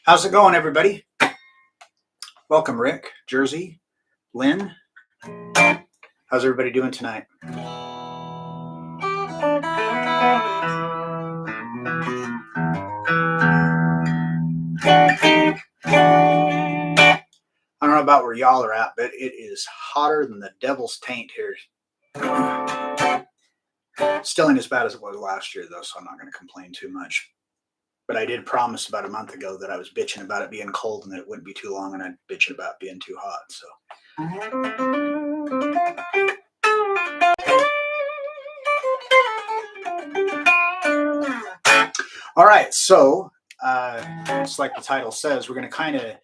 How's it going, everybody? Welcome, Rick, Jersey, Lynn. How's everybody doing tonight? I don't know about where y'all are at, but it is hotter than the devil's taint here. Still ain't as bad as it was last year, though, so I'm not going to complain too much. But I did promise about a month ago that I was bitching about it being cold and that it wouldn't be too long, and I'd bitch about being too hot. So, all right. So, it's like the title says, we're going to kind of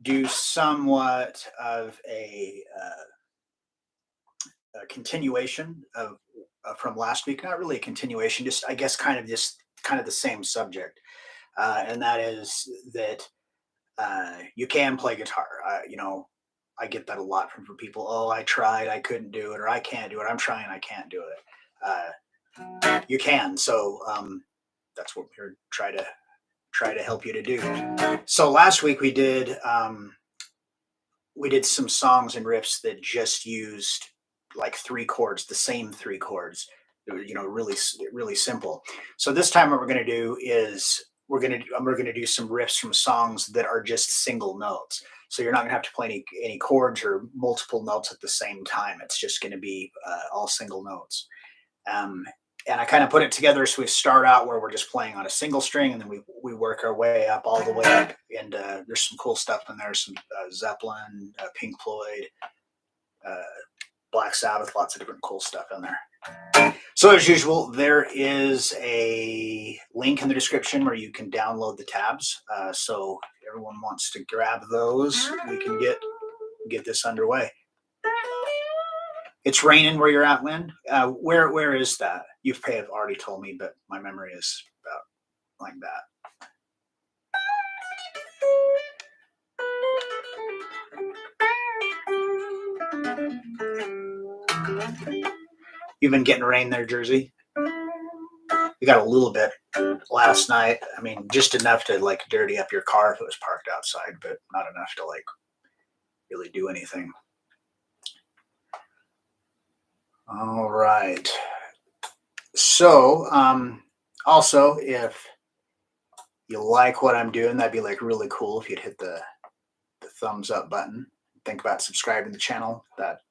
do somewhat of a continuation of from last week. Not really a continuation, just I guess kind of the same subject, and that is that you can play guitar. I get that a lot from people. Oh, I tried, I couldn't do it, or I can't do it. I'm trying, I can't do it. You can. So that's what we're try to help you to do. So last week we did some songs and riffs that just used like three chords, the same three chords. Really simple. So this time, what we're going to do is we're going to do some riffs from songs that are just single notes. So you're not going to have to play any chords or multiple notes at the same time. It's just going to be all single notes. Um, and I kind of put it together so we start out where we're just playing on a single string, and then we work our way up all the way up. And there's some cool stuff in there, some Zeppelin, Pink Floyd, uh, Black Sabbath, lots of different cool stuff in there. So as usual, there is a link in the description where you can download the tabs. So if everyone wants to grab those, we can get this underway. It's raining where you're at, Lynn. Where is that? You may have already told me, but my memory is about like that. You've been getting rain there, Jersey. We got a little bit last night. I mean, just enough to like dirty up your car if it was parked outside, but not enough to like really do anything. All right. So, also, if you like what I'm doing, that'd be like really cool if you'd hit the thumbs up button. Think about subscribing to the channel. That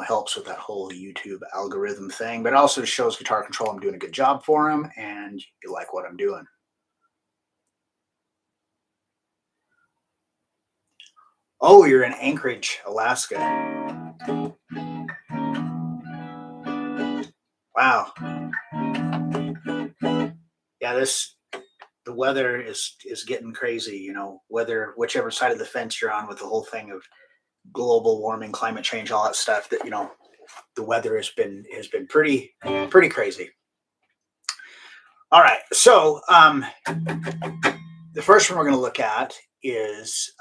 helps with that whole YouTube algorithm thing, but it also shows Guitar Control I'm doing a good job for them, and you like what I'm doing. Oh, you're in Anchorage, Alaska. Wow. Yeah, the weather is getting crazy. Whether whichever side of the fence you're on with the whole thing of global warming, climate change, all that stuff. That the weather has been pretty crazy. All right, so the first one we're going to look at is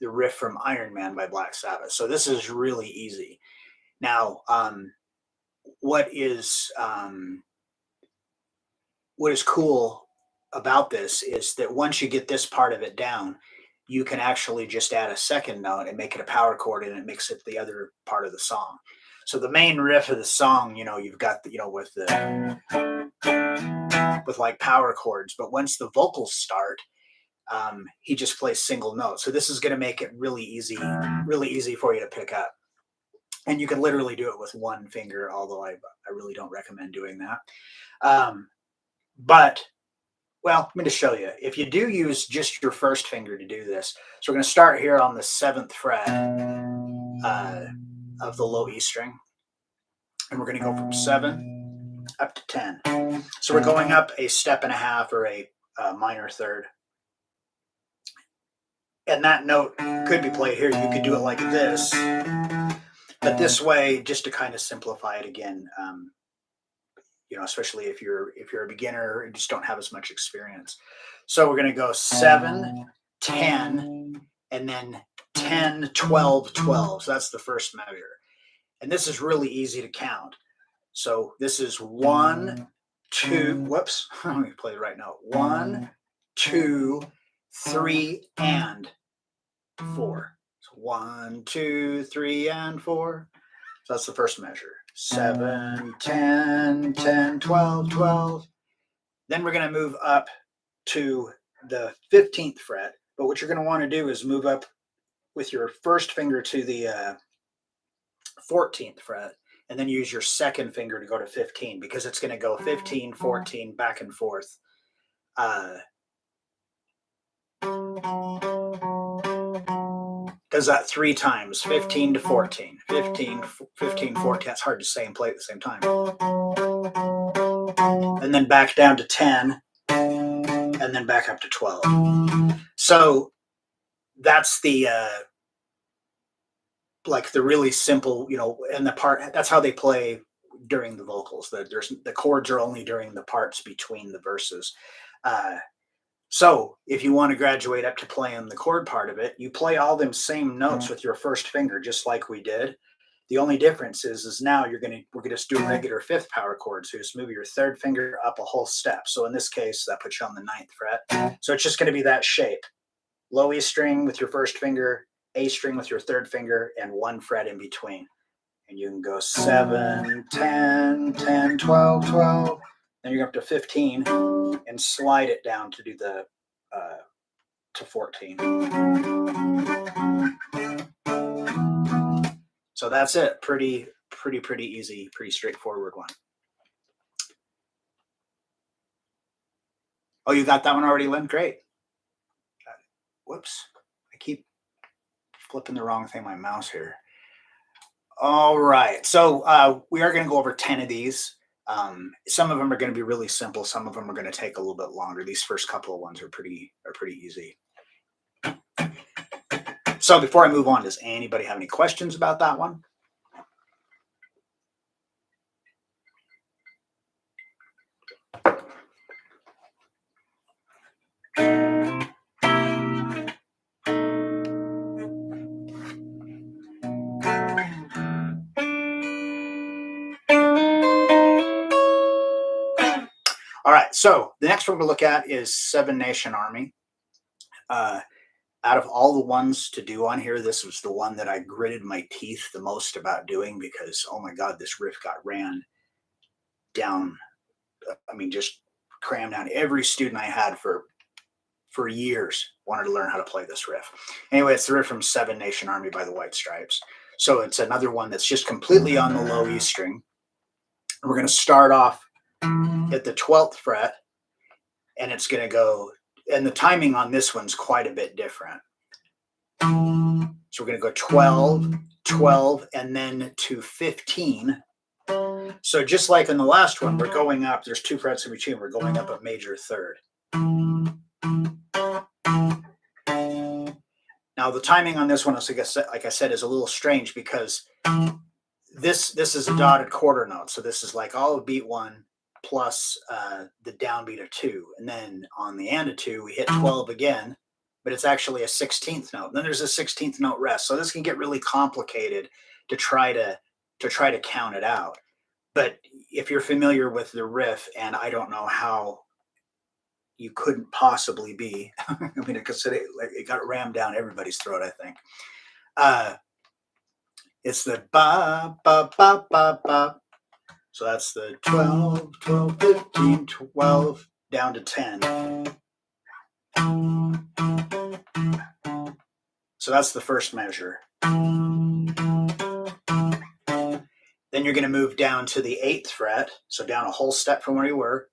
the riff from Iron Man by Black Sabbath. So this is really easy. Now, what is cool about this is that once you get this part of it down, you can actually just add a second note and make it a power chord, and it makes it the other part of the song. So the main riff of the song, you've got with like power chords, but once the vocals start, he just plays single notes. So this is going to make it really easy for you to pick up. And you can literally do it with one finger, although I really don't recommend doing that. But, well, let me just show you. If you do use just your first finger to do this, so we're going to start here on the 7th fret of the low E string. And we're going to go from 7 up to 10. So we're going up a step and a half, or a minor third. And that note could be played here. You could do it like this. But this way, just to kind of simplify it again, especially if you're a beginner and just don't have as much experience. So we're going to go 7, 10, and then 10, 12, 12. So that's the first measure. And this is really easy to count. So this is 1, 2, whoops, let me play the right note. 1, 2, 3, and 4. So 1, 2, 3, and 4. So that's the first measure. 7, 10, 10, 12, 12. Then we're going to move up to the 15th fret. But what you're going to want to do is move up with your first finger to the 14th fret, and then use your second finger to go to 15, because it's going to go 15, 14, back and forth. Does that 3 times, 15 to 14, 15, 15, 14. That's hard to say and play at the same time. And then back down to 10, and then back up to 12. So that's the like the really simple, and the part, that's how they play during the vocals. The chords are only during the parts between the verses. So if you want to graduate up to playing the chord part of it, you play all them same notes with your first finger, just like we did. The only difference is now we're gonna just do a regular 5th power chord. So just move your 3rd finger up a whole step. So in this case, that puts you on the 9th fret. So it's just going to be that shape: low E string with your first finger, A string with your 3rd finger, and 1 fret in between. And you can go 7, 10, 10, 12, 12. Then you're up to 15 and slide it down to do the to 14. So that's it. Pretty easy, pretty straightforward one. Oh, you got that one already, Lynn? Great. Whoops. I keep flipping the wrong thing, my mouse here. All right. So we are going to go over 10 of these. Some of them are going to be really simple. Some of them are going to take a little bit longer. These first couple of ones are pretty easy. So before I move on, does anybody have any questions about that one? All right, so the next one we'll look at is Seven Nation Army. Out of all the ones to do on here, this was the one that I gritted my teeth the most about doing, because, oh my God, this riff got ran down. I mean, just crammed down. Every student I had for years wanted to learn how to play this riff. Anyway, it's the riff from Seven Nation Army by the White Stripes. So it's another one that's just completely on the low E string. And we're going to start off at the 12th fret, and it's going to go, and the timing on this one's quite a bit different. So we're going to go 12, 12, and then to 15. So just like in the last one, we're going up, there's 2 frets in between, we're going up a major third. Now the timing on this one, like I said, is a little strange, because this is a dotted quarter note. So this is like all of beat 1 plus the downbeat of 2. And then on the and of 2, we hit 12 again, but it's actually a 16th note. And then there's a 16th note rest. So this can get really complicated to try to count it out. But if you're familiar with the riff, and I don't know how you couldn't possibly be, I mean, because it got rammed down everybody's throat, I think. It's the ba, ba, ba, ba, ba. So that's the 12, 12, 15, 12, down to 10. So that's the first measure. Then you're going to move down to the 8th fret, so down a whole step from where you were,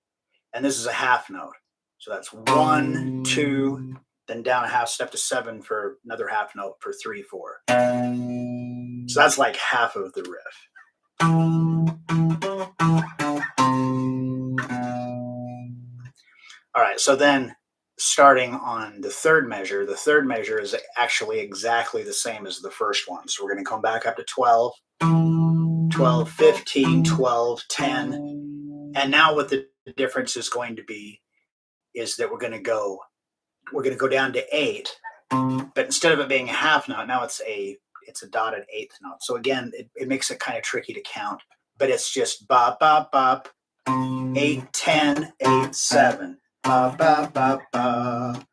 and this is a half note. So that's 1, 2, then down a half step to 7 for another half note for 3, 4. So that's like half of the riff. All right, so then starting on the 3rd measure is actually exactly the same as the first one. So we're going to come back up to 12, 12, 15, 12, 10. And now what the difference is going to be is that we're going to go down to 8, but instead of it being a half note, now it's a dotted 8th note. So again, it makes it kind of tricky to count, but it's just bop, bop, bop, 8, 10, 8, 7. ba, ba, ba, ba.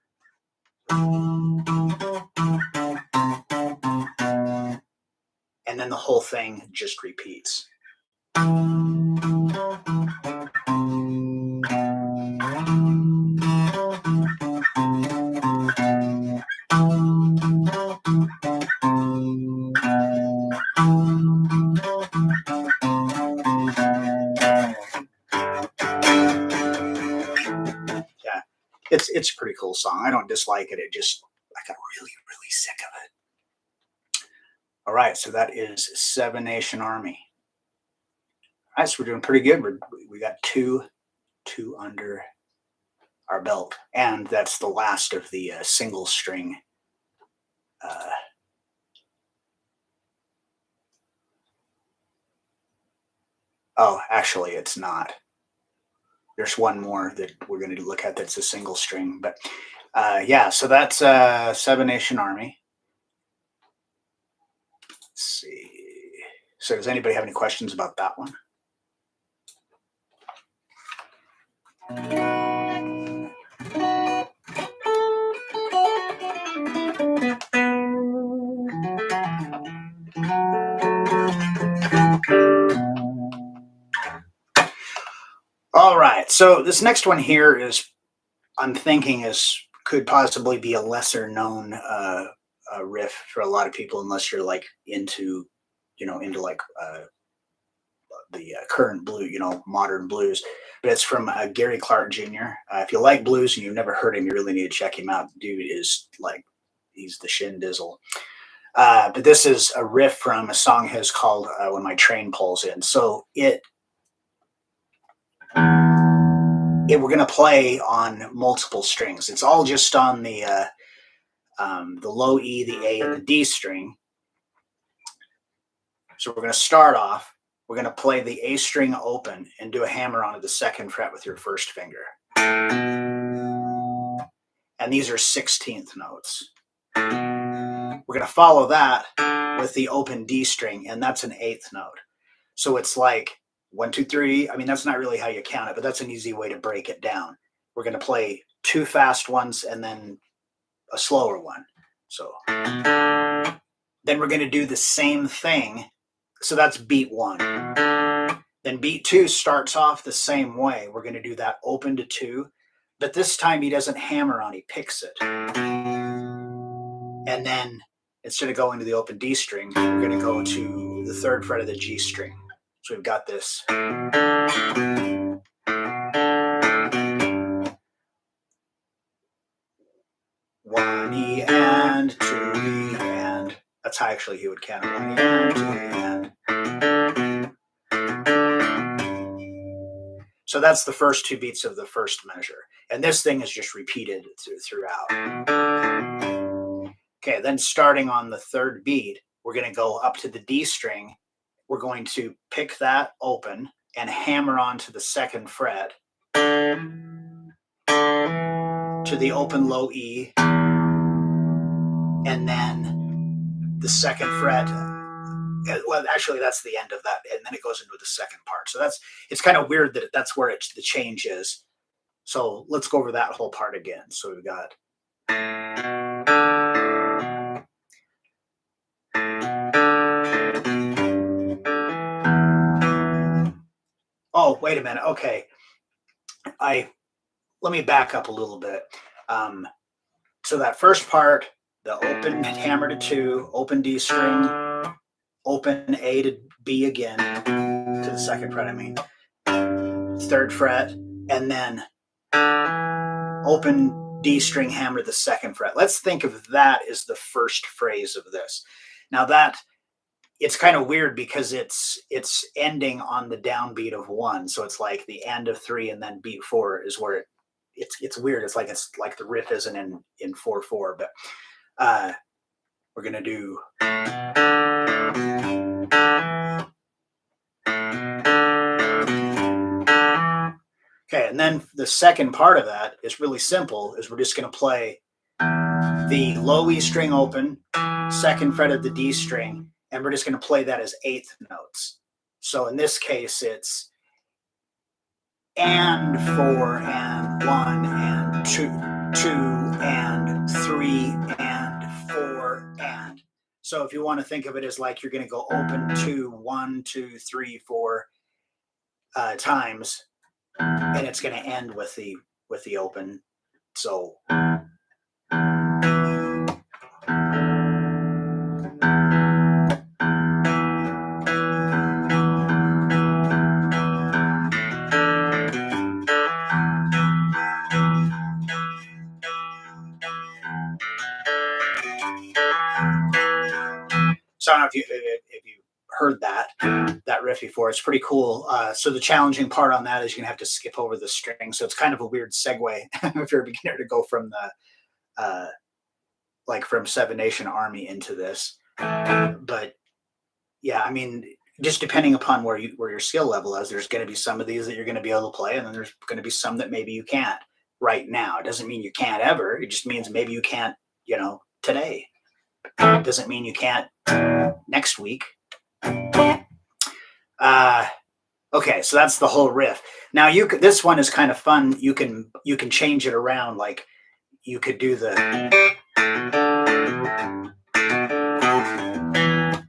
And then the whole thing just repeats. Yeah, it's a pretty cool song. I don't dislike it. It just I got really sick of it. All right, so that is Seven Nation Army. All right, so we're doing pretty good. We got two under our belt, and that's the last of the single string. Oh, actually, it's not. There's one more that we're going to look at that's a single string, but yeah. So that's Seven Nation Army. Let's see. So does anybody have any questions about that one? All right. So this next one here is, I'm thinking, is could possibly be a lesser known riff for a lot of people, unless you're like into, into like the current blue, modern blues. But it's from Gary Clark Jr. If you like blues and you've never heard him, you really need to check him out. Dude is like, he's the shin dizzle. But this is a riff from a song his called "When My Train Pulls In." So we're going to play on multiple strings. It's all just on the low E, the A, and the D string. So we're going to start off. We're going to play the A string open and do a hammer onto the second fret with your first finger. And these are 16th notes. We're going to follow that with the open D string, and that's an 8th note. So it's like 1, 2, 3. I mean, that's not really how you count it, but that's an easy way to break it down. We're going to play 2 fast ones and then a slower one. So then we're going to do the same thing. So that's beat 1. Then beat 2 starts off the same way. We're going to do that open to 2, but this time he doesn't hammer on, he picks it. And then instead of going to the open D string, we're going to go to the 3rd fret of the G string. So we've got this. 1 E and 2 E and. That's how actually he would count it. 1 E and 2 E and. So that's the first 2 beats of the first measure. And this thing is just repeated throughout. Okay, then starting on the 3rd beat, we're going to go up to the D string. We're going to pick that open and hammer onto the 2nd fret to the open low E, and then the 2nd fret. Well, actually, that's the end of that, and then it goes into the second part. So it's kind of weird that that's where the change is. So let's go over that whole part again. So we've got. Oh, wait a minute. Okay, let me back up a little bit. So that first part, the open hammer to 2, open D string, open A to B again, to the 2nd fret, 3rd fret, and then open D string, hammer to the 2nd fret. Let's think of that as the first phrase of this. Now that, it's kind of weird because it's ending on the downbeat of 1. So it's like the end of 3 and then beat 4 is where it's weird. It's like the riff isn't in 4/4, but we're gonna do. Okay, and then the second part of that is really simple. Is we're just gonna play the low E string open, 2nd fret of the D string, and we're just gonna play that as 8th notes. So in this case, it's and 4 and 1 and 2 and 3 and 4 and. So if you want to think of it as like you're going to go open 2, 1, 2, 3, 4 times, and it's going to end with the open. So I don't know if you heard that riff before. It's pretty cool. So the challenging part on that is you're gonna have to skip over the string. So it's kind of a weird segue if you're a beginner to go from the like from Seven Nation Army into this. But yeah, I mean, just depending upon where your skill level is, there's going to be some of these that you're going to be able to play, and then there's going to be some that maybe you can't right now. It doesn't mean you can't ever. It just means maybe you can't, today. It doesn't mean you can't next week. Okay, so that's the whole riff. Now this one is kind of fun. You can change it around. Like you could do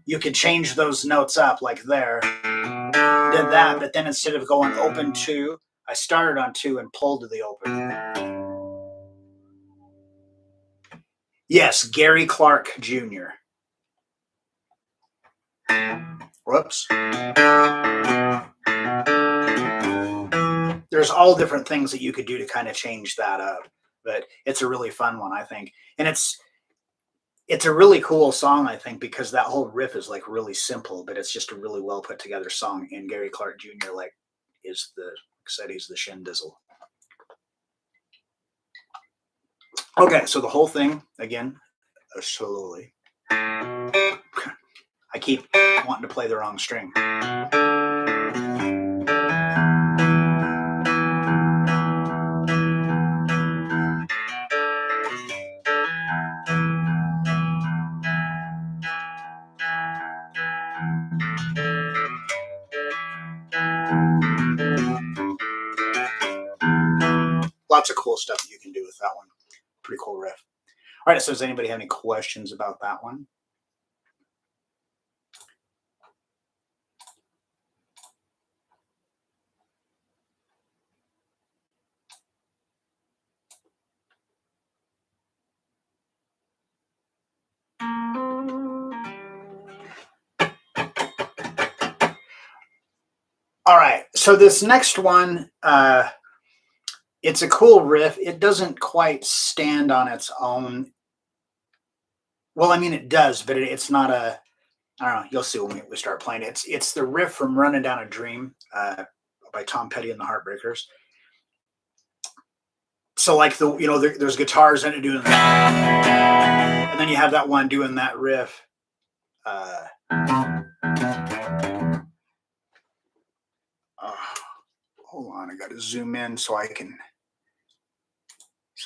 you could change those notes up like there. Did that, but then instead of going open 2, I started on 2 and pulled to the open. Yes, Gary Clark Jr. Whoops. There's all different things that you could do to kind of change that up, but it's a really fun one, I think. And it's a really cool song, I think, because that whole riff is like really simple, but it's just a really well put together song. And Gary Clark Jr. Is the, like I said, he's the shin dizzle. Okay, so the whole thing again, slowly. I keep wanting to play the wrong string. Lots of cool stuff that you can do with that one. Pretty cool riff. All right, so does anybody have any questions about that one? All right, so this next one, it's a cool riff. It doesn't quite stand on its own. Well, I mean, it does, but it's not a. I don't know. You'll see when we start playing it. It's the riff from "Running Down a Dream" by Tom Petty and the Heartbreakers. So, like there's guitars in it doing that, and then you have that one doing that riff. Hold on, I got to zoom in so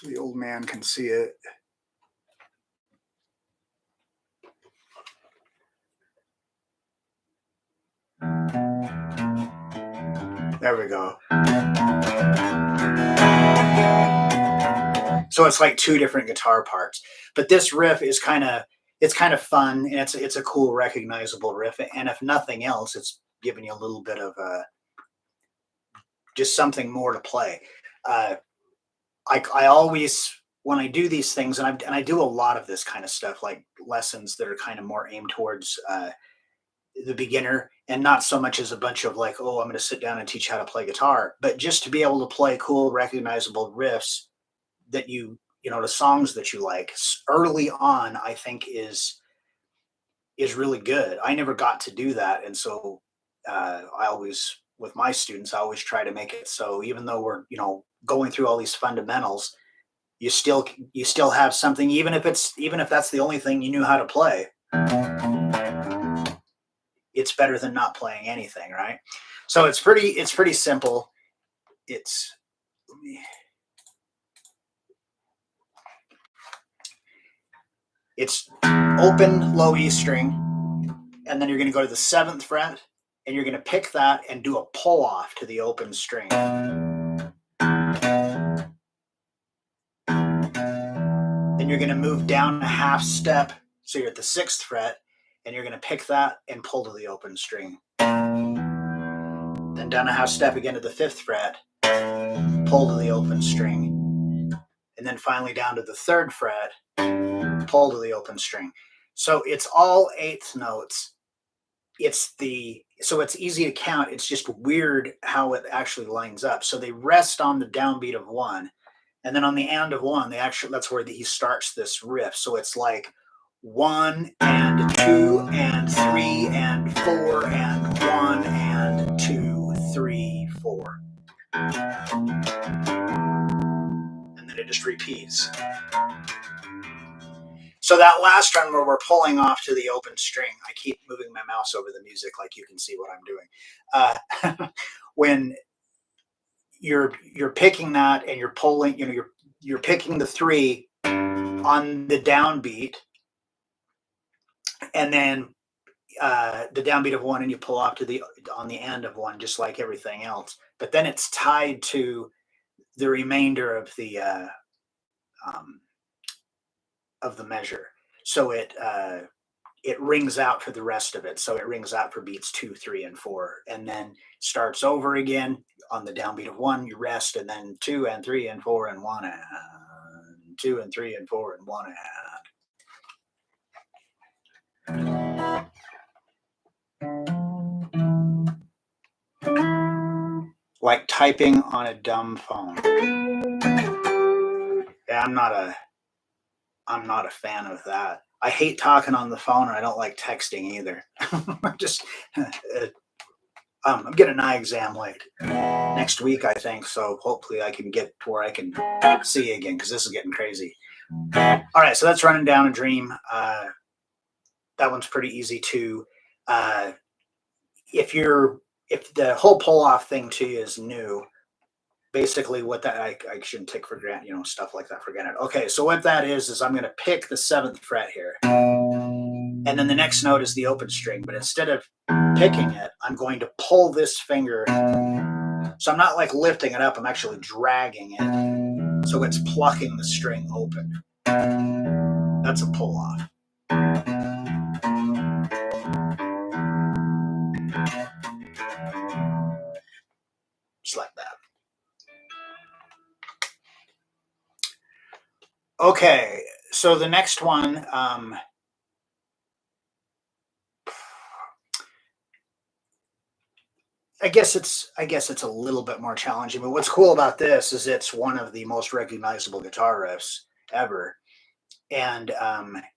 the old man can see it. There we go. So it's like 2 different guitar parts, but this riff is kind of fun, and it's a cool, recognizable riff. And if nothing else, it's giving you a little bit of just something more to play. I always, when I do these things, and I do a lot of this kind of stuff, like lessons that are kind of more aimed towards the beginner, and not so much as a bunch of like, oh, I'm going to sit down and teach how to play guitar, but just to be able to play cool, recognizable riffs that the songs that you like early on, I think is really good. I never got to do that, and so I always, with my students, I always try to make it so even though we're going through all these fundamentals, you still have something, even if that's the only thing you knew how to play. It's better than not playing anything, right? So it's pretty simple. It's open low E string, and then you're going to go to the 7th fret, and you're going to pick that and do a pull off to the open string. then you're going to move down a half step. So you're at the 6th fret, and you're going to pick that and pull to the open string. Then down a half step again to the 5th fret, pull to the open string. And then finally down to the 3rd fret, pull to the open string. So it's all 8th notes. So it's easy to count. It's just weird how it actually lines up. So they rest on the downbeat of 1. And then on the and of 1, that's where he starts this riff. So it's like 1 and 2 and 3 and 4 and 1 and 2, 3, 4. And then it just repeats. So that last run where we're pulling off to the open string, I keep moving my mouse over the music like you can see what I'm doing. When you're picking that and you're pulling, you're picking the 3 on the downbeat, and then the downbeat of 1, and you pull off to on the end of 1, just like everything else. But then it's tied to the remainder of the measure, so it rings out for the rest of it. So it rings out for beats 2, 3, and 4, and then starts over again on the downbeat of 1. You rest, and then 2 and 3 and 4 and 1 and 2 and 3 and 4 and 1 and. Like typing on a dumb phone. Yeah, I'm not a fan of that. I hate talking on the phone, and I don't like texting either. I'm getting an eye exam like next week, I think. So hopefully I can get to where I can see again, because this is getting crazy. All right, so that's Running Down a Dream. That one's pretty easy too. If the whole pull off thing to you is new, basically what that I shouldn't take for granted, stuff like that for granted. Okay, so what that is I'm going to pick the 7th fret here, and then the next note is the open string. But instead of picking it, I'm going to pull this finger. So I'm not like lifting it up, I'm actually dragging it. So it's plucking the string open. That's a pull off. Just like that. Okay, so the next one, I guess it's a little bit more challenging, but what's cool about this is it's one of the most recognizable guitar riffs ever, and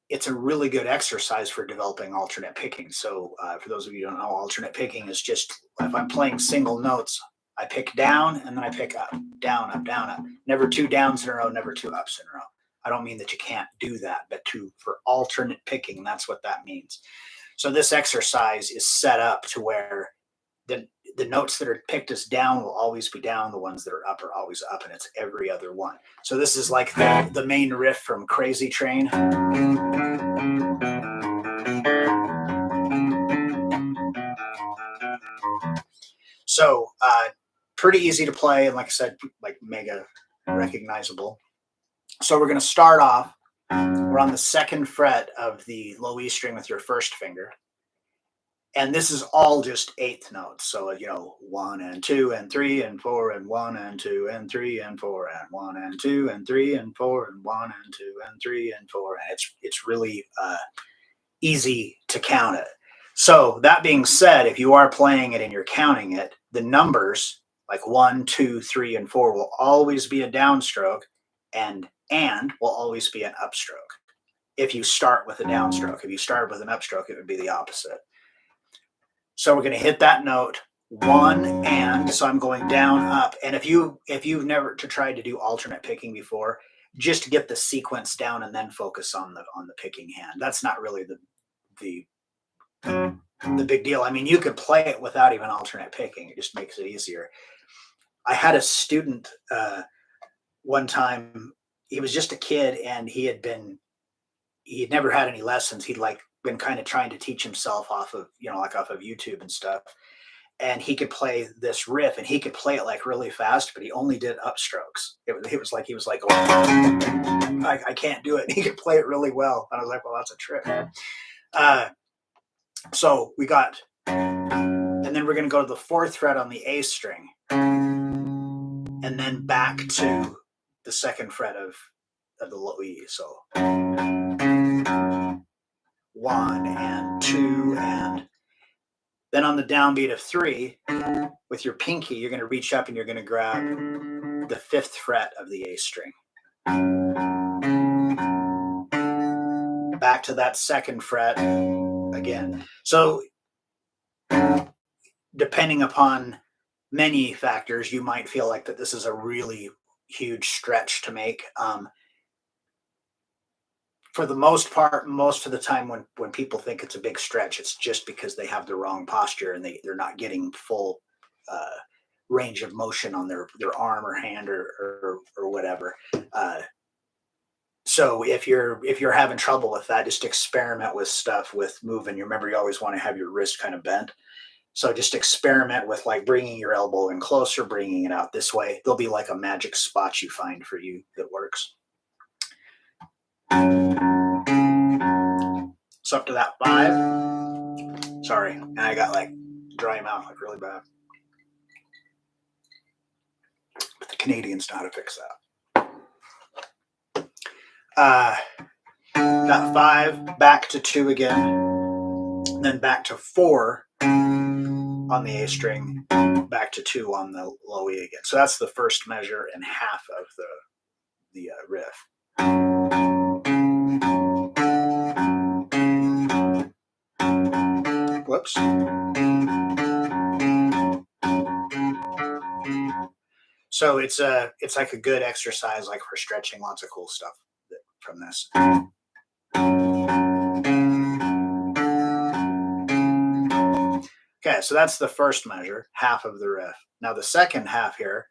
it's a really good exercise for developing alternate picking. So for those of you who don't know, alternate picking is just if I'm playing single notes, I pick down and then I pick up, down, up, down, up. Never 2 downs in a row, never 2 ups in a row. I don't mean that you can't do that, but for alternate picking, that's what that means. So this exercise is set up to where the notes that are picked as down will always be down. The ones that are up are always up, and it's every other one. So this is like the main riff from Crazy Train. So pretty easy to play, and like I said, like mega recognizable. So we're going to start off. We're on the 2nd fret of the low E string with your 1st finger. And this is all just 8th notes. So, 1 and 2 and 3 and 4 and 1 and 2 and 3 and 4 and 1 and 2 and 3 and 4 and 1 and 2 and 3 and 4. And it's really easy to count it. So that being said, if you are playing it and you're counting it, the numbers like 1, 2, 3, and 4 will always be a downstroke, and will always be an upstroke. If you start with a downstroke, if you started with an upstroke, it would be the opposite. So we're going to hit that note, 1 and. So I'm going down, up. And if you've never tried to do alternate picking before, just get the sequence down and then focus on the picking hand. That's not really the big deal. I mean, you could play it without even alternate picking. It just makes it easier. I had a student one time. He was just a kid, and he had never had any lessons. He'd been kind of trying to teach himself off of YouTube and stuff. And he could play this riff, and he could play it like really fast, but he only did upstrokes. It was like he was like going, I can't do it. He could play it really well. And I was like, well, that's a trick. So we got, and then we're going to go to the fourth fret on the A string, and then back to the second fret of the low E. So 1 and 2, and then on the downbeat of 3, with your pinky, you're going to reach up and you're going to grab the fifth fret of the A string. Back to that second fret again. So depending upon many factors, you might feel like that this is a really huge stretch to make. For the most part, most of the time when people think it's a big stretch, it's just because they have the wrong posture and they're not getting full range of motion on their arm or hand or whatever. So if you're having trouble with that, just experiment with stuff with moving. You remember, you always want to have your wrist kind of bent. So just experiment with like bringing your elbow in closer, bringing it out this way. There'll be like a magic spot you find for you that works. So up to that 5. Sorry, and I got like dry mouth, like really bad. But the Canadians know how to fix that. Got 5, back to 2 again, then back to 4 on the A string, back to 2 on the low E again. So that's the first measure and half of the riff. Whoops. So it's like a good exercise, like for stretching. Lots of cool stuff from this. Okay, so that's the first measure, half of the riff. Now the second half here,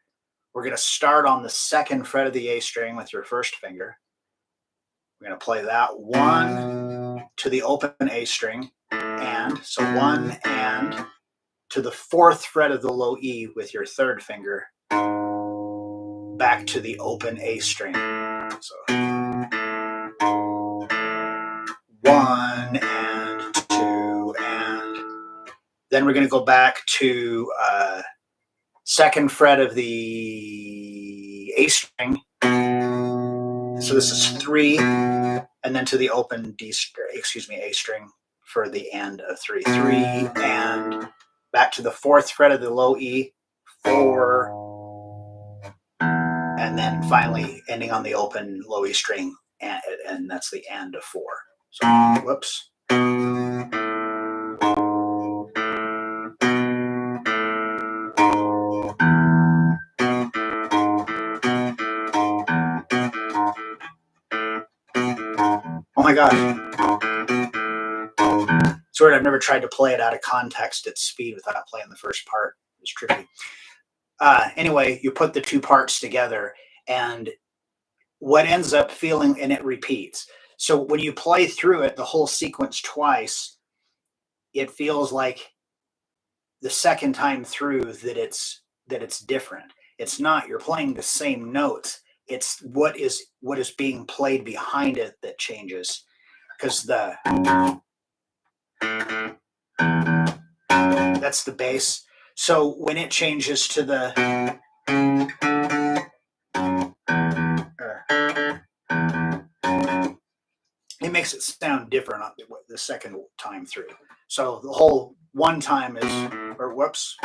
we're going to start on the second fret of the A string with your first finger. We're going to play that 1 to the open A string, and so 1 and to the fourth fret of the low E with your third finger, back to the open A string. So 1 and 2, and then we're going to go back to second fret of the A string. So this is 3, and then to the open A string for the end of 3. 3 and back to the fourth fret of the low E, 4, and then finally ending on the open low E string, and that's the end of 4. So whoops. Oh my God. Sorry, I've never tried to play it out of context at speed without playing the first part. It's tricky. Anyway, you put the 2 parts together, and what ends up feeling, and it repeats. So when you play through it, the whole sequence twice, it feels like the second time through that it's different. It's not. You're playing the same notes. It's what is being played behind it that changes, because that's the bass. So when it changes to the it makes it sound different on the second time through. So the whole one time is, or whoops.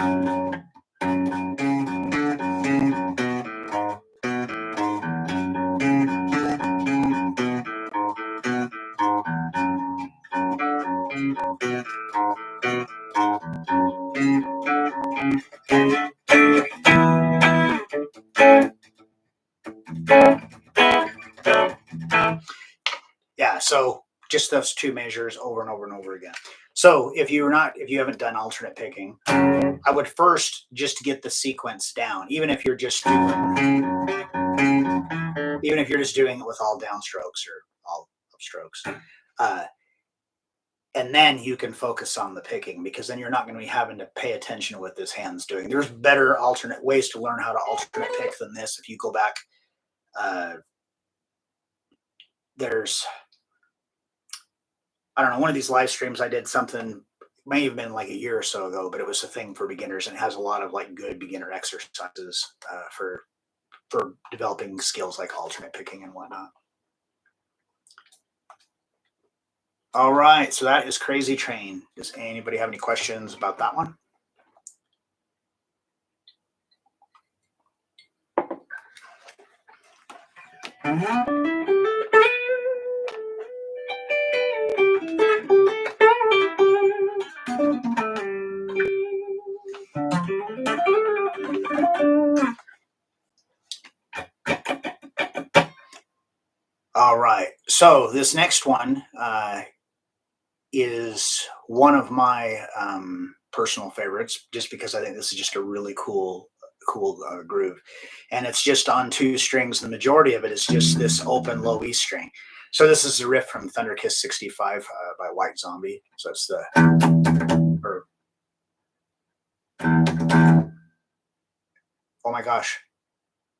Yeah, so just those 2 measures over and over and over again. So if you haven't done alternate picking, I would first just get the sequence down, even if you're just doing it with all downstrokes or all upstrokes. And then you can focus on the picking, because then you're not going to be having to pay attention to what this hand's doing. There's better alternate ways to learn how to alternate pick than this. If you go back there's, I don't know, one of these live streams I did something, may have been like a year or so ago, but it was a thing for beginners and it has a lot of like good beginner exercises for developing skills like alternate picking and whatnot. All right, so that is Crazy Train. Does anybody have any questions about that one? All right, so this next one is one of my personal favorites, just because I think this is just a really cool groove, and it's just on two strings. The majority of it is just this open low E string. So this is a riff from Thunder Kiss 65 by White Zombie. So it's the, or, oh my gosh,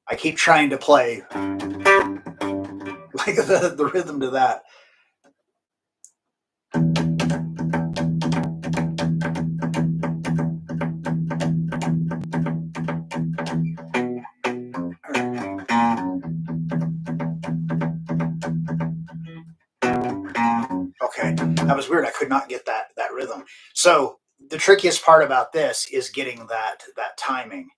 I keep trying to play like the rhythm to that. Okay, that was weird. I could not get that rhythm. So the trickiest part about this is getting that timing.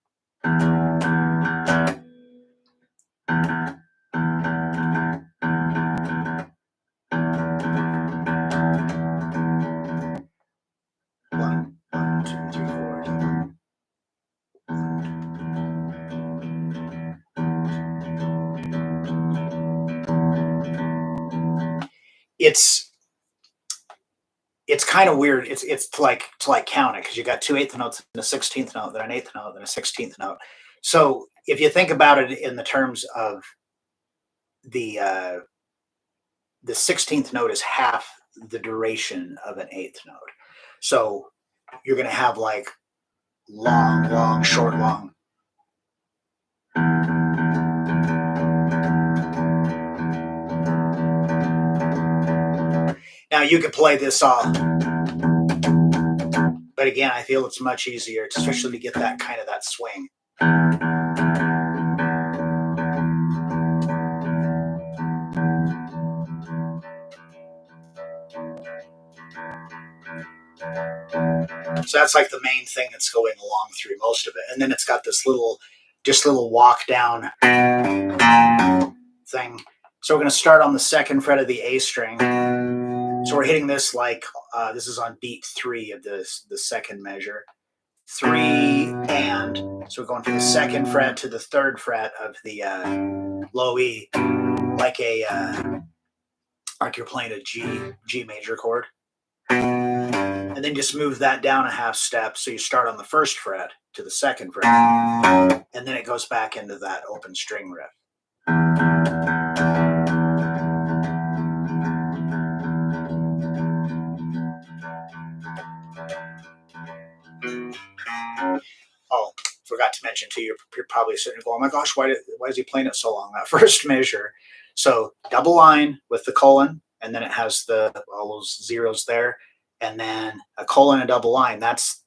One, two, three, four. It's kind of weird. It's to like count it, because you got two eighth notes and a 16th note, then an eighth note, then a 16th note. So if you think about it in the terms of the 16th note is half the duration of an eighth note. So you're going to have like long, long, short, long. Now you could play this off, but again, I feel it's much easier, especially to get that kind of that swing. So that's like the main thing that's going along through most of it. And then it's got this little walk down thing. So we're going to start on the second fret of the A string. So we're hitting this like, this is on beat 3 of the second measure. 3 and, so we're going from the second fret to the third fret of the low E, like like you're playing a G major chord. And then just move that down a half step. So you start on the first fret to the second fret, and then it goes back into that open string riff. Oh, forgot to mention too, you're probably sitting there going, oh my gosh, why is he playing it so long? That first measure. So double line with the colon, and then it has all those zeros there, and then a colon and double line. That's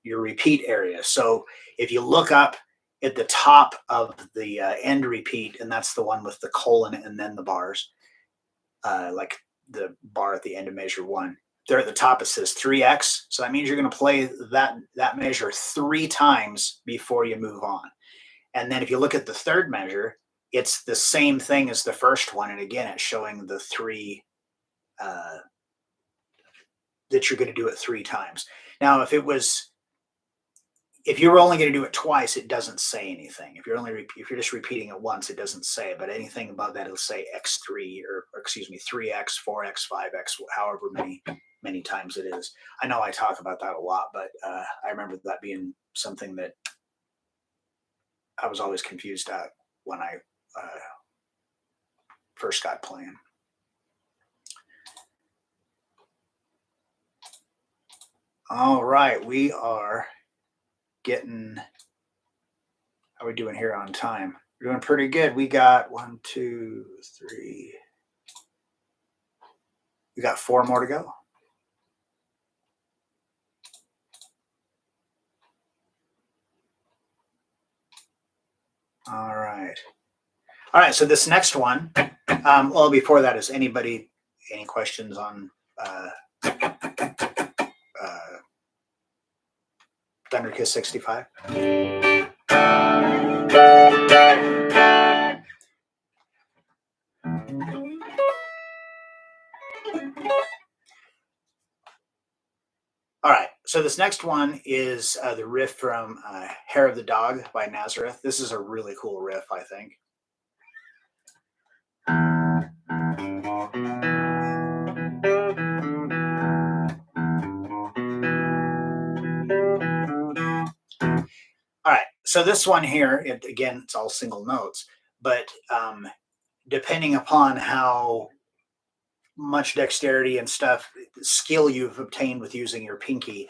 your repeat area. So if you look up at the top of the end repeat, and that's the one with the colon and then the bars, like the bar at the end of measure 1. There at the top it says 3x, so that means you're going to play that measure 3 times before you move on. And then if you look at the third measure, it's the same thing as the first one, and again it's showing the 3 that you're going to do it 3 times. Now if you were only going to do it twice, it doesn't say anything. If you're just repeating it once, it doesn't say. But anything above that, it'll say x3 or excuse me, 3x, 4x, 5x, however many times it is. I know I talk about that a lot, but I remember that being something that I was always confused at when I first got playing. All right, we are getting, how are we doing here on time? We're doing pretty good. We got 1, 2, 3, We got 4 more to go. All right. All right, so this next one, well, before that, is anybody, any questions on Thunder Kiss 65? All right, so this next one is the riff from Hair of the Dog by Nazareth. This is a really cool riff, I think. All right, so this one here, again, it's all single notes, but depending upon how much dexterity and skill you've obtained with using your pinky,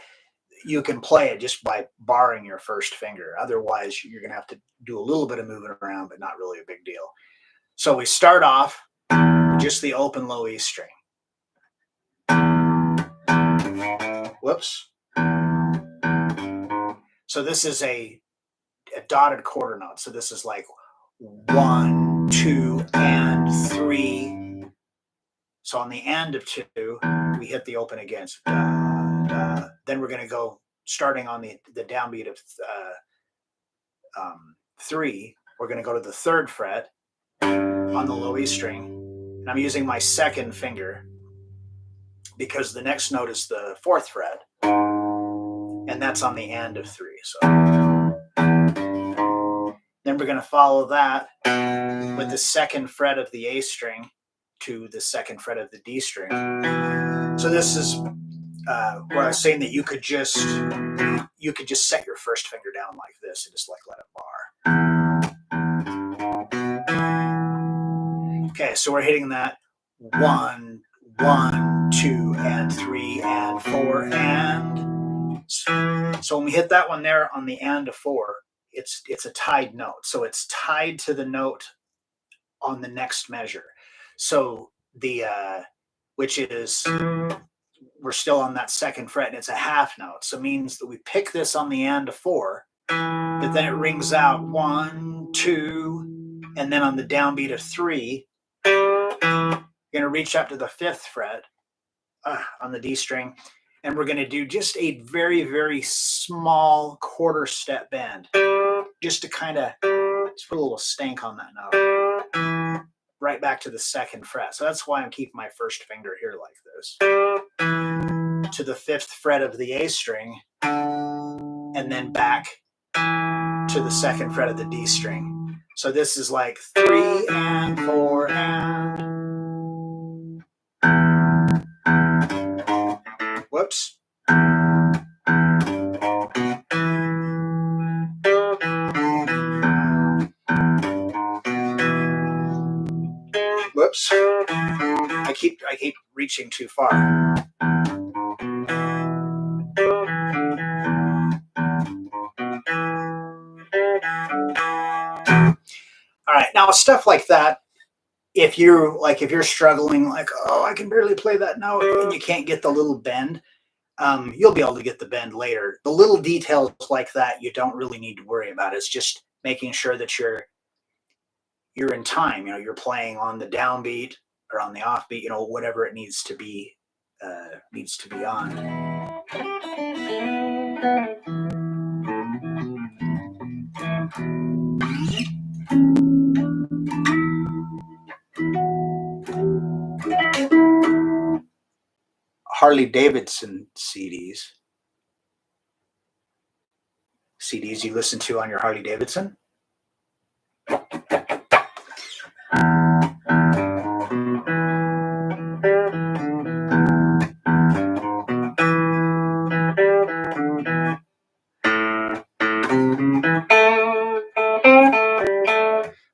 you can play it just by barring your first finger. Otherwise, you're going to have to do a little bit of moving around, but not really a big deal. So we start off just the open low E string. Whoops. So this is a dotted quarter note. So this is like 1, 2, and 3. So on the end of 2, we hit the open again. So da, da. Then we're going to go starting on the downbeat of 3. We're going to go to the 3rd fret on the low E string. And I'm using my 2nd finger because the next note is the 4th fret. And that's on the end of 3. So then we're going to follow that with the 2nd fret of the A string to the 2nd fret of the D string. So this is where I was saying that you could just set your first finger down like this and just like let it bar. Okay, so we're hitting that 1, 1, 2, and 3, and 4, and so when we hit that one there on the and of 4, it's a tied note. So it's tied to the note on the next measure. So the which is, we're still on that 2nd fret and it's a half note. So it means that we pick this on the and of 4, but then it rings out 1, 2, and then on the downbeat of 3, you're going to reach up to the 5th fret on the D string, and we're going to do just a very, very small quarter step bend, just to kind of put a little stank on that note. Right back to the 2nd fret. So that's why I'm keeping my first finger here like this. To the 5th fret of the A string, and then back to the 2nd fret of the D string. So this is like 3 and 4 and. Whoops. Whoops. I keep reaching too far. All right, now stuff like that, if you're struggling, like, oh, I can barely play that note, and you can't get the little bend, you'll be able to get the bend later. The little details like that, you don't really need to worry about. It's just making sure that you're in time. You're playing on the downbeat or on the offbeat. Whatever it needs to be on. Harley Davidson CDs you listen to on your Harley Davidson.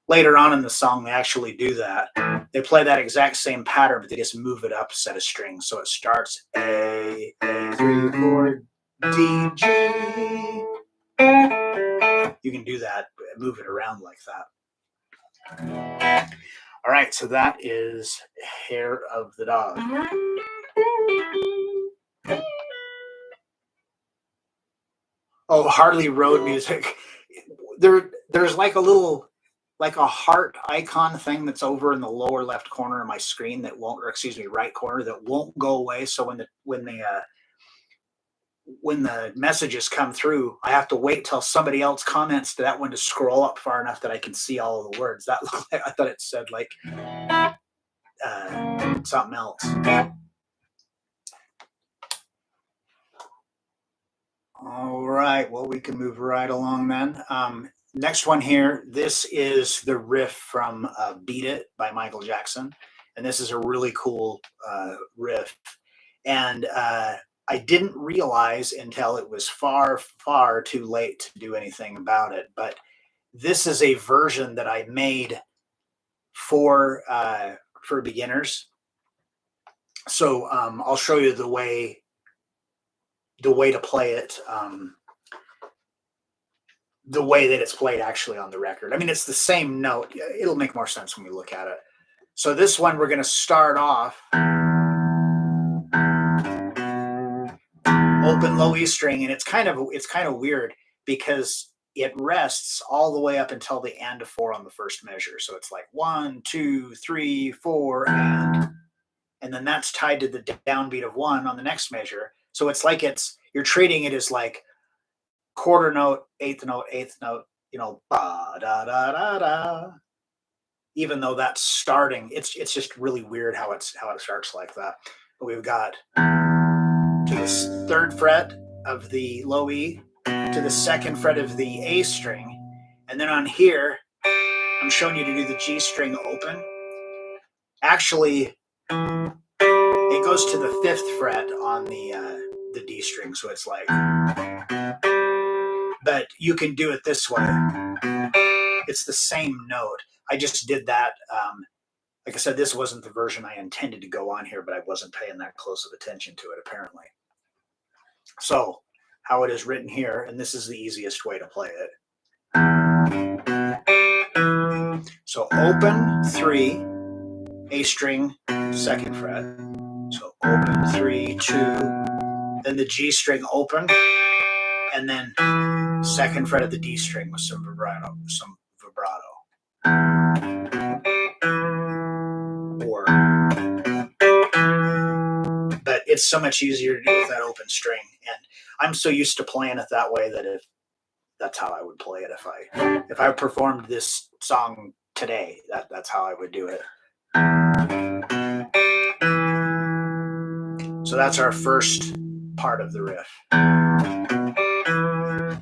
Later on in the song, they actually do that. They play that exact same pattern, but they just move it up a set of strings. So it starts A, 3, 4, D, G. You can do that, move it around like that. All right, so that is Hair of the Dog. Oh, Harley Road music. There's like a heart icon thing that's over in the lower left corner of my screen that won't, or excuse me, right corner, that won't go away. So when the messages come through, I have to wait till somebody else comments to that one to scroll up far enough that I can see all of the words. That looked like, I thought it said like something else. All right, well, we can move right along then. Next one here, this is the riff from Beat It by Michael Jackson. And this is a really cool riff. And I didn't realize until it was far, far too late to do anything about it. But this is a version that I made for beginners. So I'll show you the way to play it. The way that it's played actually on the record. I mean, it's the same note. It'll make more sense when we look at it. So this one, we're going to start off open low E string, and it's kind of weird because it rests all the way up until the end of 4 on the first measure. So it's like 1, 2, 3, 4, and then that's tied to the downbeat of 1 on the next measure. So it's like you're treating it as like quarter note, eighth note, ba da da da da. Even though that's starting, it's just really weird how it starts like that. But we've got to the 3rd fret of the low E, to the 2nd fret of the A string, and then on here, I'm showing you to do the G string open. Actually, it goes to the 5th fret on the D string, so it's like. But you can do it this way. It's the same note. I just did that. Like I said, this wasn't the version I intended to go on here, but I wasn't paying that close of attention to it, apparently. So, how it is written here, and this is the easiest way to play it. So, open 3, A string, 2nd fret. So, open 3, 2, then the G string open, and then 2nd fret of the D string with some vibrato. But it's so much easier to do with that open string, and I'm so used to playing it that way that if that's how I would play it if I performed this song today, that's how I would do it. So that's our first part of the riff.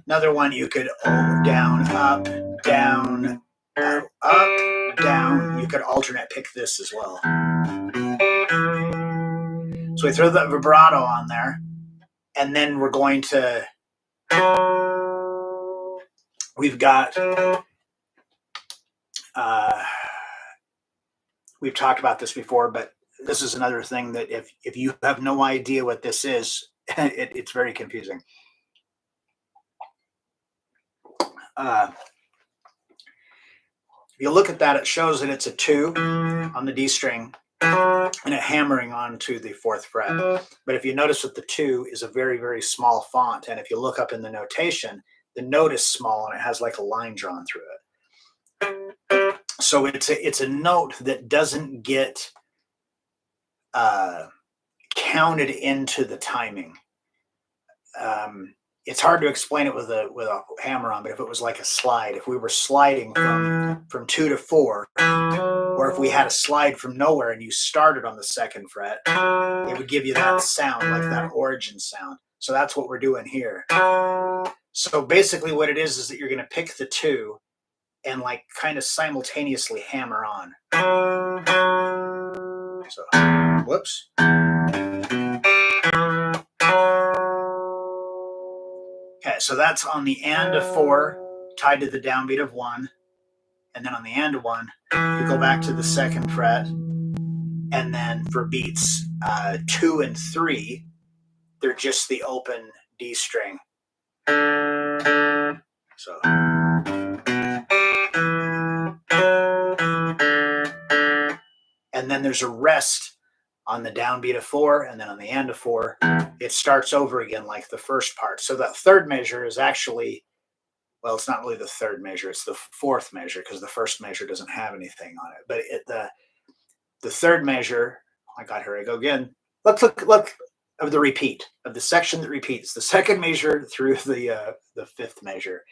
Another one, you could down, up, down, up, down. You could alternate pick this as well. So we throw that vibrato on there, and then we're going to, we've got, we've talked about this before, but this is another thing that if you have no idea what this is, it's very confusing. If you look at that, it shows that it's a 2 on the D string and a hammering onto the 4th fret. But if you notice that the 2 is a very, very small font, and if you look up in the notation, the note is small and it has like a line drawn through it. So it's a note that doesn't get counted into the timing. It's hard to explain it with a hammer on, but if it was like a slide, if we were sliding from 2 to 4, or if we had a slide from nowhere and you started on the 2nd fret, it would give you that sound, like that origin sound. So that's what we're doing here. So basically what it is that you're going to pick the 2 and like kind of simultaneously hammer on. So, whoops. Okay, so that's on the end of 4, tied to the downbeat of 1. And then on the end of 1, we go back to the 2nd fret. And then for beats 2 and 3, they're just the open D string. So. And then there's a rest on the downbeat of 4, and then on the end of 4, it starts over again like the first part. So that third measure is actually, well, it's not really the third measure, it's the fourth measure because the first measure doesn't have anything on it. But the third measure, oh my God, here I go again. Look of the repeat, of the section that repeats, the second measure through the fifth measure.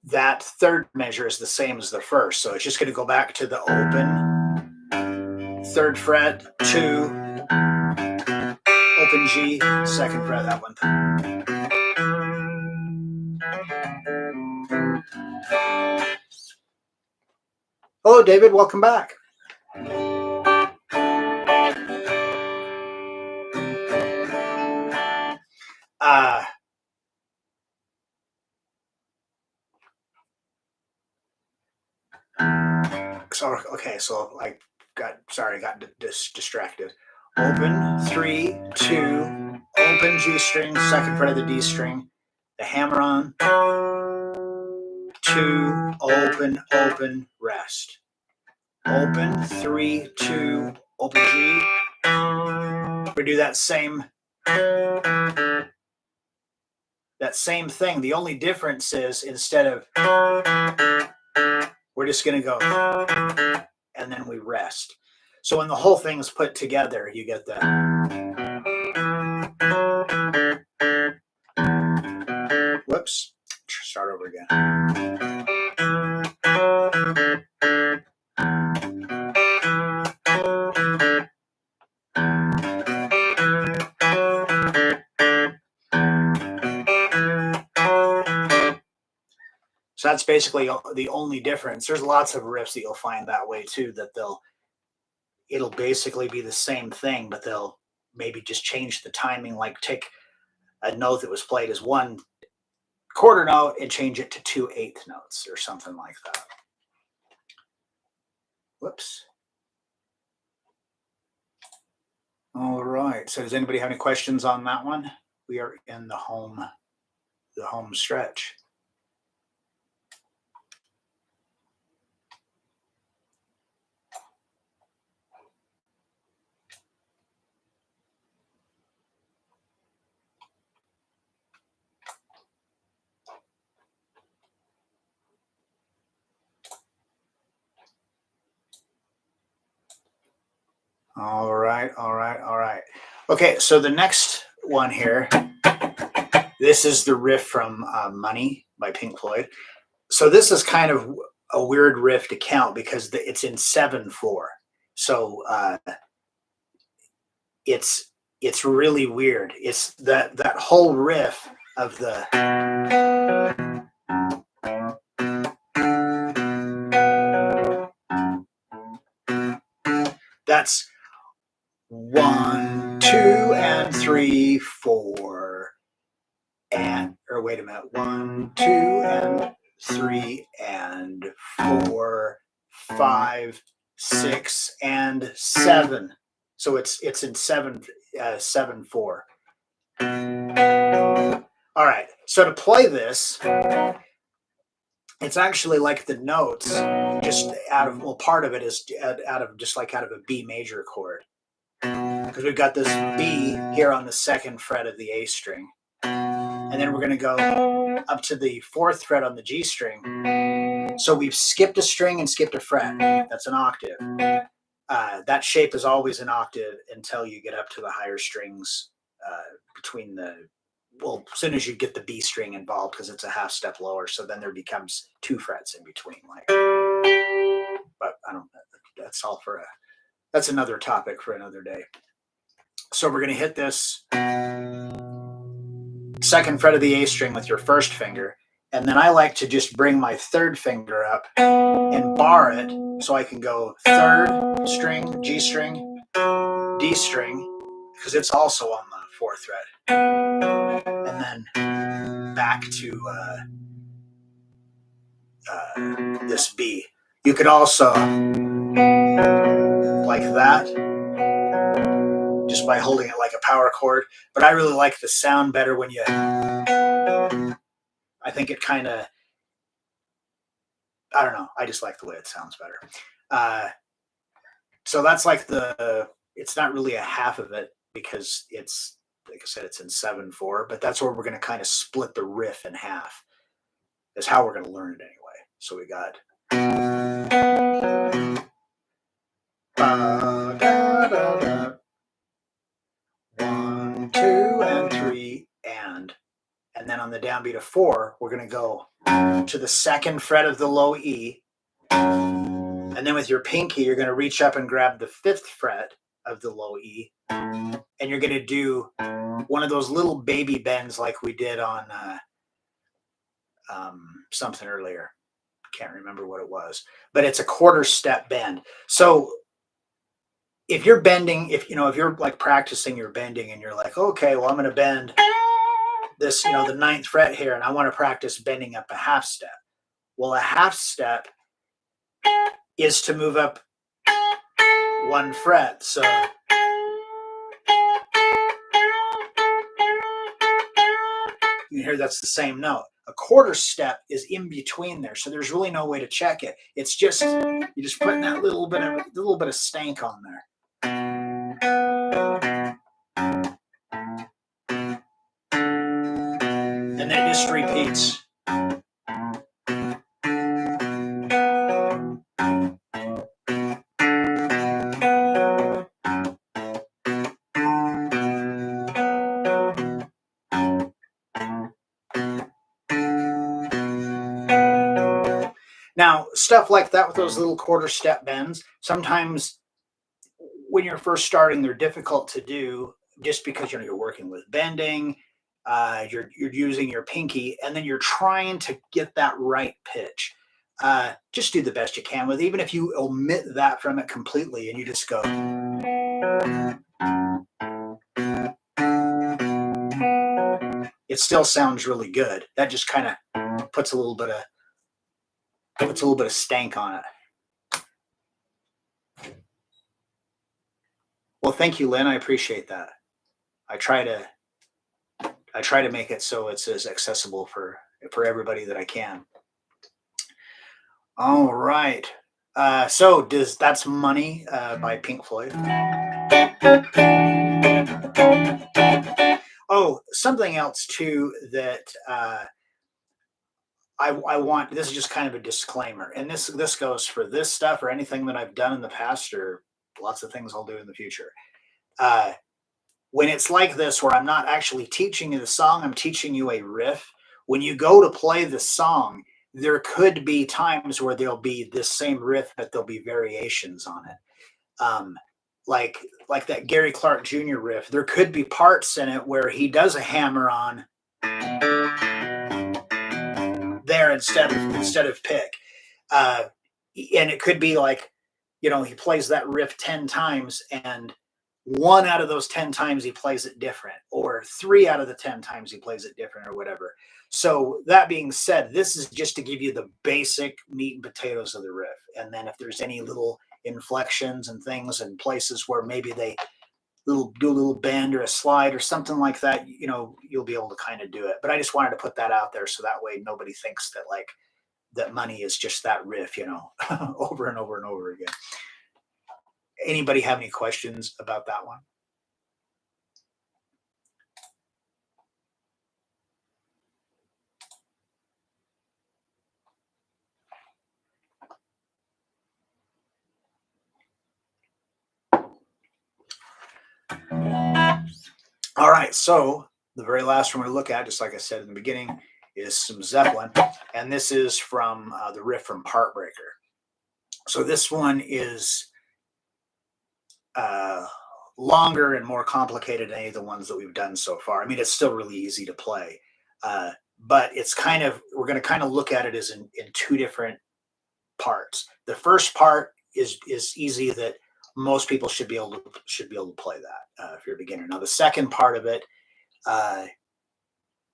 That third measure is the same as the first. So it's just going to go back to the open, third fret, 2, open G, second fret, that one. Hello, David. Welcome back. So okay, so I got distracted. Open 3, 2, open G string, second fret of the D string, the hammer on, 2, open, open, rest. Open 3, 2, open G. We do that same thing. The only difference is instead of, we're just going to go, and then we rest. So when the whole thing is put together, you get that. Whoops. Start over again. So that's basically the only difference. There's lots of riffs that you'll find that way too, that it'll basically be the same thing, but they'll maybe just change the timing, like take a note that was played as 1 quarter note and change it to 2 eighth notes or something like that. Whoops. All right. So does anybody have any questions on that one? We are in the home stretch. All right. Okay, so the next one here, this is the riff from Money by Pink Floyd. So this is kind of a weird riff to count because it's in 7/4. So it's really weird. It's that whole riff of the that's 1, 2, and 3, 4, and, or wait a minute, 1, 2, and 3, and 4, 5, 6, and 7. So it's in 7/4. All right. So to play this, it's actually like the notes just out of, well, part of it is out of a B major chord, because we've got this B here on the second fret of the A string, and then we're going to go up to the fourth fret on the G string. So we've skipped a string and skipped a fret. That's an octave. That shape is always an octave until you get up to the higher strings between the, well, as soon as you get the B string involved, because it's a half step lower, so then there becomes 2 frets in between. Like, but I don't. That's all for that's another topic for another day. So we're going to hit this second fret of the A string with your first finger, and then I like to just bring my third finger up and bar it, so I can go third string, G string, D string, because it's also on the fourth fret, and then back to this B. You could also, like that, just by holding it like a power chord, but I really like the sound better when you, I think it kind of, I don't know, I just like the way it sounds better. So that's like it's not really a half of it because it's, like I said, it's in 7/4, but that's where we're going to kind of split the riff in half. Is how we're going to learn it anyway. So we got ba, da, da, da. 1, 2, and 3, and then on the downbeat of 4, we're going to go to the second fret of the low E, and then with your pinky, you're going to reach up and grab the 5th fret of the low E, and you're going to do one of those little baby bends like we did on something earlier. Can't remember what it was, but it's a quarter step bend. So if you're bending, if you're like practicing your bending and you're like, okay, well, I'm going to bend this, the 9th fret here, and I want to practice bending up a half step. Well, a half step is to move up 1 fret. So you hear that's the same note. A quarter step is in between there, so there's really no way to check it. It's just you're just putting that little bit of stank on there. And then it just repeats. Now, stuff like that with those little quarter step bends, sometimes when you're first starting, they're difficult to do just because you're working with bending, you're using your pinky, and then you're trying to get that right pitch. Just do the best you can with it, even if you omit that from it completely and you just go. It still sounds really good. That just kind of puts a little bit of stank on it. Well, thank you, Lynn. I appreciate that. I try to make it so it's as accessible for everybody that I can. All right. So that's Money by Pink Floyd. Oh, something else too that I want. This is just kind of a disclaimer, and this goes for this stuff or anything that I've done in the past or lots of things I'll do in the future. When it's like this, where I'm not actually teaching you the song, I'm teaching you a riff. When you go to play the song, there could be times where there'll be this same riff, but there'll be variations on it. Like that Gary Clark Jr. riff, there could be parts in it where he does a hammer on there instead of pick, and it could be like, he plays that riff 10 times, and 1 out of those 10 times he plays it different, or 3 out of the 10 times he plays it different, or whatever. So that being said, this is just to give you the basic meat and potatoes of the riff, and then if there's any little inflections and things and places where maybe they do a little bend or a slide or something like that, you'll be able to kind of do it. But I just wanted to put that out there so that way nobody thinks that that Money is just that riff, over and over and over again. Anybody have any questions about that one? All right, so the very last one we look at, just like I said in the beginning, is some Zeppelin, and this is from the riff from Heartbreaker. So this one is longer and more complicated than any of the ones that we've done so far. I mean, it's still really easy to play, but it's we're going to kind of look at it as in 2 different parts. The first part is easy, that most people should be able to play that if you're a beginner. Now the second part of it,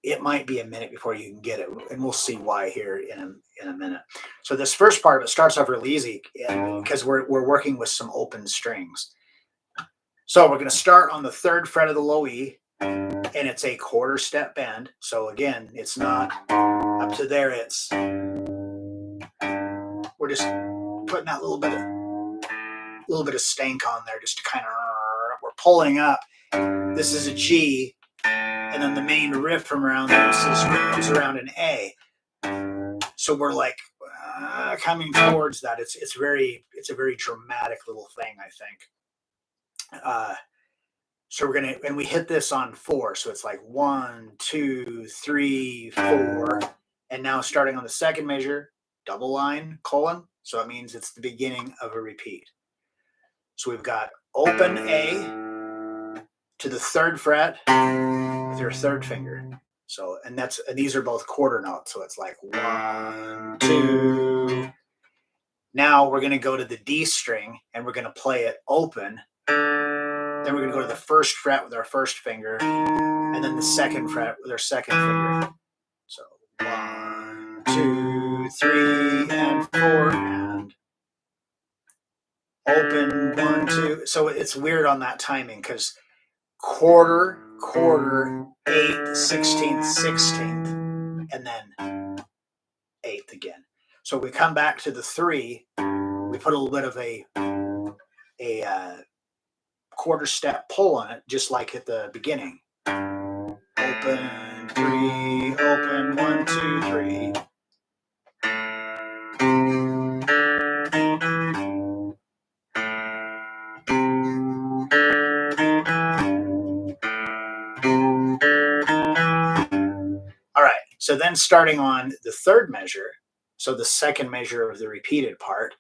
it might be a minute before you can get it, and we'll see why here in a minute. So this first part of it starts off really easy because we're working with some open strings. So we're going to start on the 3rd fret of the low E, and it's a quarter step bend. So again, it's not up to there. We're just putting that little little bit of stank on there just to kind of, we're pulling up. This is a G, and then the main riff from around this is around an A. So we're like coming towards that. It's a very dramatic little thing, I think. So we're gonna, and we hit this on 4, so it's like 1, 2, 3, 4, and now starting on the second measure, double line colon. So it means it's the beginning of a repeat. So we've got open A to the 3rd fret with your 3rd finger. So, and these are both quarter notes. So it's like 1, 2. Now we're going to go to the D string and we're going to play it open. Then we're going to go to the 1st fret with our 1st finger, and then the 2nd fret with our 2nd finger. So 1, 2, 3, and 4, and open 1, 2. So it's weird on that timing because quarter, 8th, 16th, 16th, and then 8th again. So we come back to the 3. We put a little bit of a quarter step pull on it, just like at the beginning. Open 3, open 1, 2, 3. All right, so then starting on the 3rd measure, so the 2nd measure of the repeated part,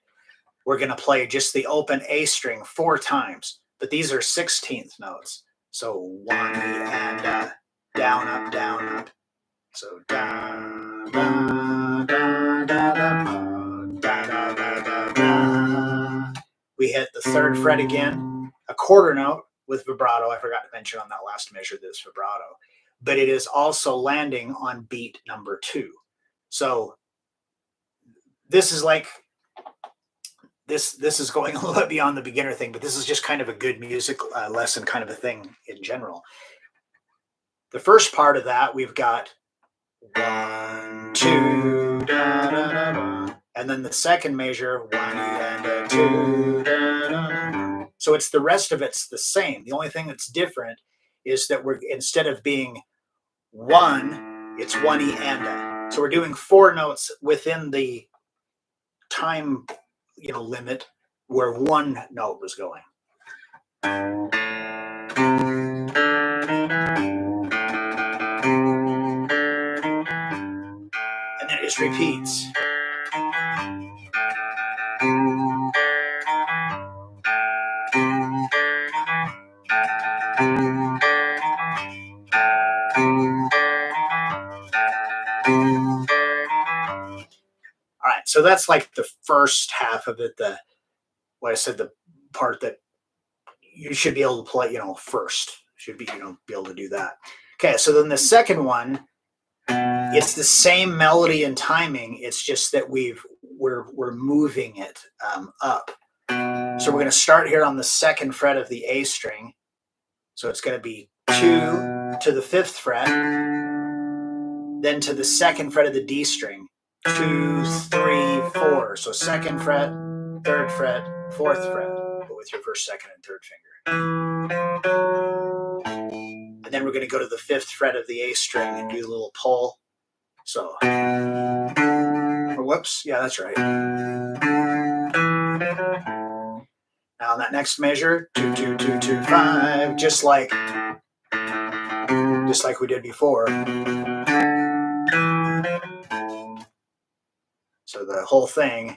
we're going to play just the open A string 4 times, but these are 16th notes. So 1 and down, up, down, up. So da da da da da da da da. We hit the 3rd fret again, a quarter note with vibrato. I forgot to mention on that last measure this vibrato, but it is also landing on beat number 2. So this is like this is going a little bit beyond the beginner thing, but this is just kind of a good music lesson kind of a thing in general. The first part of that, we've got 1, 2, da, da, da, da. And then the 2nd measure, 1 and a 2, da, da, da. So it's the rest of it's the same. The only thing that's different is that we're, instead of being 1, it's 1 E and a. So we're doing 4 notes within the time, limit where 1 note was going. And then it just repeats. All right, so that's like the first half of it. Like I said, the part that you should be able to play, first should be, be able to do that. Okay, so then the second one, it's the same melody and timing. It's just that we're moving it up. So we're going to start here on the 2nd fret of the A string. So it's going to be 2 to the 5th fret, then to the 2nd fret of the D string. 2, 3, 4. So 2nd fret, 3rd fret, 4th fret, but with your 1st, 2nd, and 3rd finger. And then we're going to go to the 5th fret of the A string and do a little pull. So, or whoops, yeah, that's right. Now on that next measure, 2, 2, 2, 2, 5, just like we did before. So the whole thing.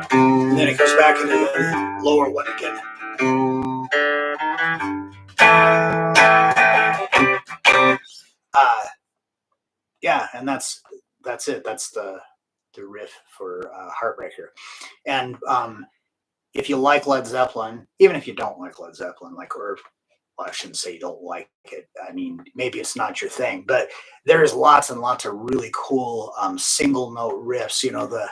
And then it goes back into the lower one again. Yeah, and that's it. That's the riff for Heartbreaker. And if you like Led Zeppelin, even if you don't like Led Zeppelin, well, I shouldn't say you don't like it. I mean, maybe it's not your thing, but there's lots and lots of really cool single note riffs. The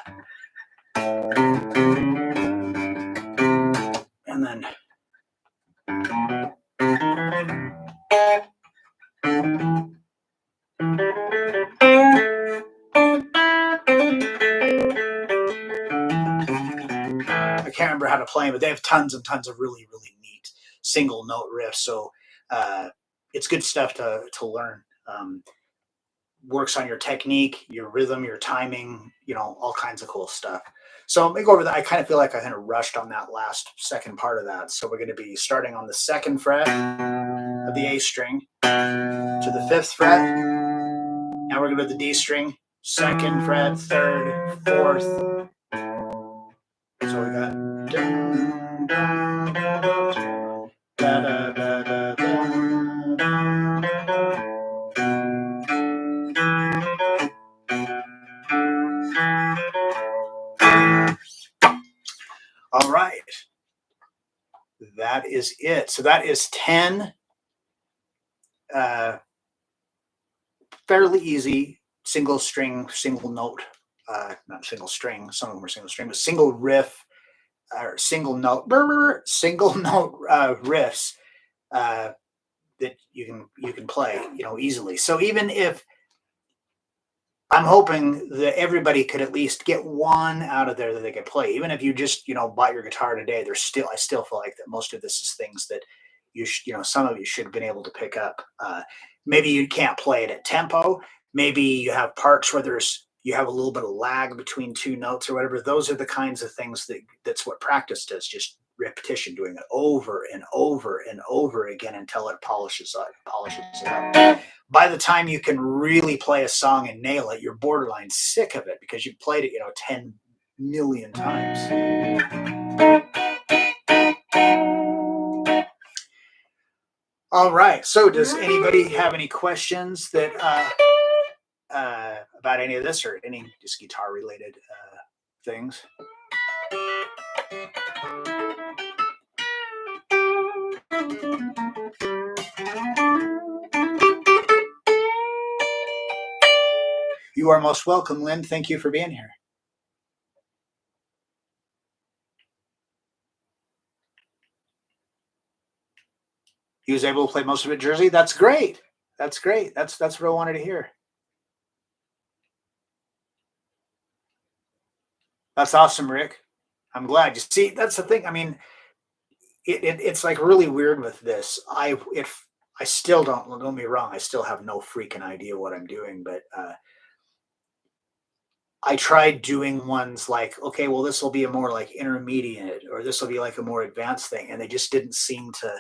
And then I can't remember how to play them, but they have tons and tons of really, really neat single note riffs. So it's good stuff to learn. Works on your technique, your rhythm, your timing, all kinds of cool stuff. So let me go over that. I kind of feel like I kind of rushed on that last second part of that. So we're going to be starting on the second fret of the A string to the fifth fret. Now we're going to the D string, second fret, third, fourth. So we got dun, dun, dun, da, da, da, da, All right. That is it. So that is 10 fairly easy single string, single note, not single string, some of them are single string, but single riff or single note, single note riffs that you can play, easily. So even if I'm hoping that everybody could at least get one out of there that they could play, even if you just bought your guitar today, I still feel like that most of this is things that some of you should have been able to pick up. Maybe you can't play it at tempo. Maybe you have parts where you have a little bit of lag between two notes or whatever. Those are the kinds of things that's what practice does. Just repetition, doing it over and over and over again until it polishes it up. By the time you can really play a song and nail it, you're borderline sick of it because you've played it, 10 million times. All right. So does anybody have any questions that about any of this or any just guitar related things? You are most welcome, Lynn. Thank you for being here. He was able to play most of it Jersey. That's great. That's great. That's what I wanted to hear. That's awesome, Rick. I'm glad. You see, that's the thing. I mean, it's like really weird with this. I still don't get me wrong. I still have no freaking idea what I'm doing, but I tried doing ones like, okay, well, this will be a more like intermediate, or this will be like a more advanced thing, and they just didn't seem to.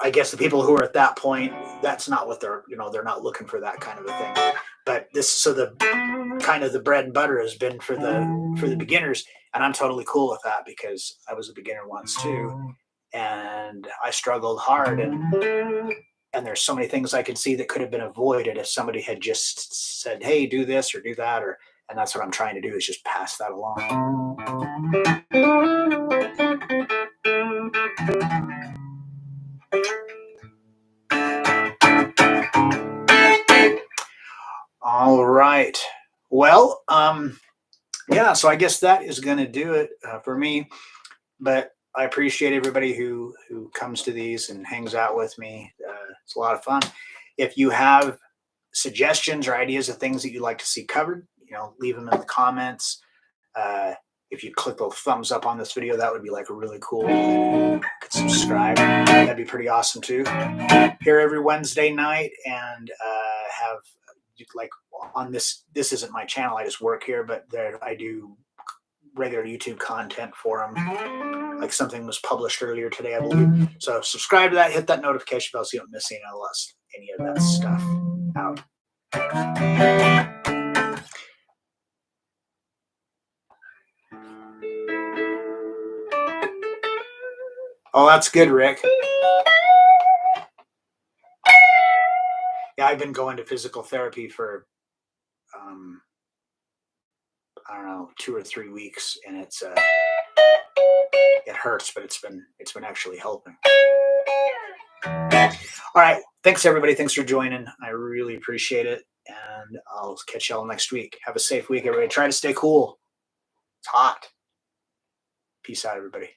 I guess the people who are at that point, that's not what they're not looking for that kind of a thing. But the kind of the bread and butter has been for the beginners, and I'm totally cool with that because I was a beginner once too, and I struggled hard, and there's so many things I could see that could have been avoided if somebody had just said, "Hey, do this or do that," and that's what I'm trying to do is just pass that along. All right. Well, yeah. So I guess that is going to do it for me. But I appreciate everybody who comes to these and hangs out with me. It's a lot of fun. If you have suggestions or ideas of things that you'd like to see covered, leave them in the comments. If you click the thumbs up on this video, that would be like a really cool. You could subscribe. That'd be pretty awesome too. Here every Wednesday night and have like on this isn't my channel. I just work here, but there I do regular YouTube content for them. Like something was published earlier today, I believe. So subscribe to that, hit that notification bell so you don't miss any of that stuff out. Oh, that's good, Rick. Yeah, I've been going to physical therapy for I don't know, 2 or 3 weeks, and it hurts, but it's been actually helping. All right, thanks everybody. Thanks for joining. I really appreciate it, and I'll catch y'all next week. Have a safe week, everybody. Try to stay cool. It's hot. Peace out, everybody.